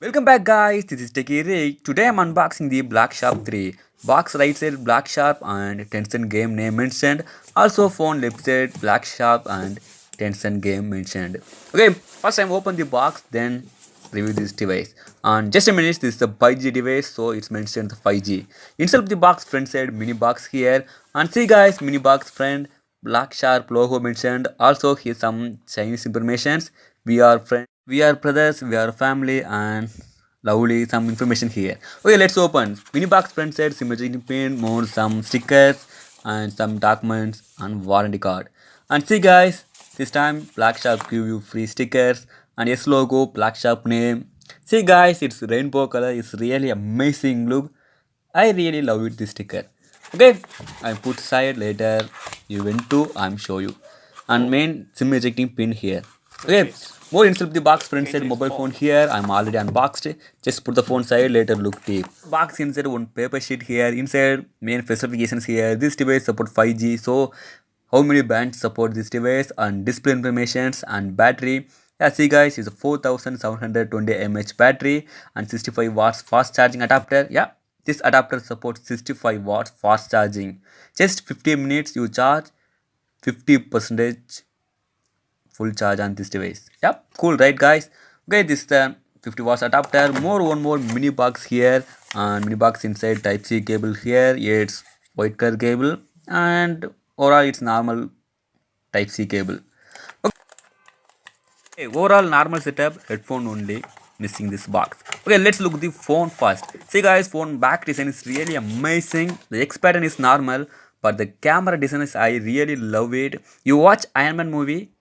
Welcome back guys, this is Techie Rick. Today I'm unboxing the Black Shark 3. Box right side Black Shark and Tencent game name mentioned. Also phone left side Black Shark and Tencent game mentioned. Okay, first time open the box then review this device. And just a minute, this is a 5G device so it's mentioned the 5G. Inside of the box front side mini box here. And see guys, mini box friend Black Shark logo mentioned. Also here's some Chinese informations. We are brothers, we are family, and lovely some information here. Okay, let's open. Mini box front side, imaging pin, more some stickers, and some documents and warranty card. And see, guys, this time Black Shark give you free stickers and yes logo, Black Shark name. See, guys, it's rainbow color. It's really amazing look. I really love it. This sticker. Okay, I put side later. You went to. I'm show you. And main SIM ejecting pin here. Okay, more inside of the box front side mobile phone here. I'm already unboxed. Just put the phone side later look deep. Box inside one paper sheet here. Inside main specifications here. This device support 5G. So how many bands support this device and display informations and battery. Yeah, see guys, it's a 4720 mAh battery and 65 watts fast charging adapter. Yeah, this adapter supports 65 watts fast charging. Just 15 minutes you charge 50% full charge on this device. Yep, cool, right guys? Okay, this is the 50 watts adapter. One more mini box here and mini box inside type C cable here. It's white color cable and overall it's normal type C cable. Okay, overall normal setup, headphone only, missing this box. Okay, let's look at the phone first. See guys, phone back design is really amazing. The X pattern is normal, but the camera design is I really love it. You watch Iron Man movie,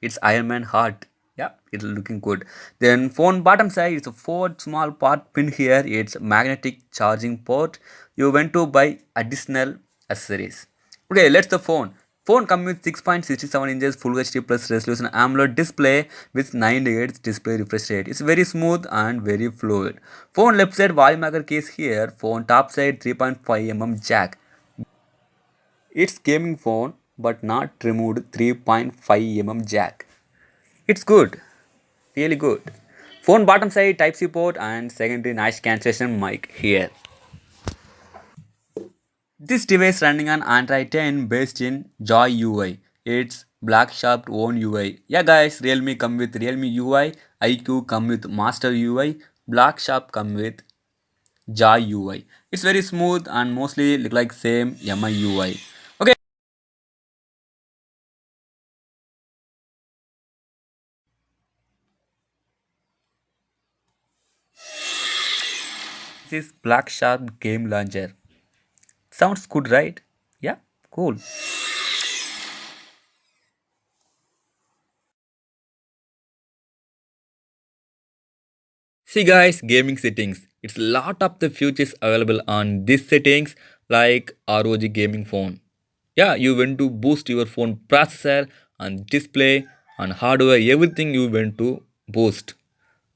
it's Iron Man heart. Yeah, it's looking good. Then phone bottom side is a four small part pin here. It's magnetic charging port. You went to buy additional accessories. Okay, let's the phone. Phone comes with 6.67 inches Full HD plus resolution AMOLED display with 9 Hz display refresh rate. It's very smooth and very fluid. Phone left side volume maker case here. Phone top side 3.5 jack. It's gaming phone but not removed 3.5 jack. It's good, really good. Phone bottom side Type C port and secondary noise cancellation mic here. This device running on Android 10 based in Joy UI. It's Black Shark own UI. Yeah guys, Realme come with Realme UI, IQ come with Master UI, Black Shark come with Joy UI. It's very smooth and mostly look like same MI UI. Okay, this is Black Shark game launcher. Sounds good, right? Yeah, cool. See guys, gaming settings. It's a lot of the features available on these settings like ROG gaming phone. Yeah, you want to boost your phone processor and display and hardware, everything you want to boost.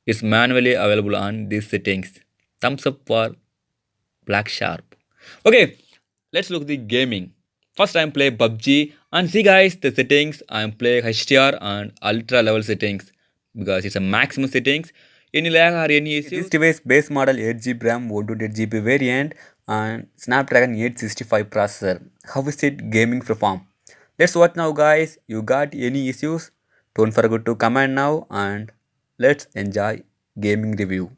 It's manually available on these settings. Thumbs up for Black Sharp. Okay, let's look the gaming. First I'm play PUBG and see guys the settings I'm play HDR and ultra level settings because it's a maximum settings. Any lag or any issue? This device base model 8GB RAM 128GB variant and Snapdragon 865 processor. How is it gaming perform? Let's watch now guys. You got any issues? Don't forget to comment now and let's enjoy gaming review.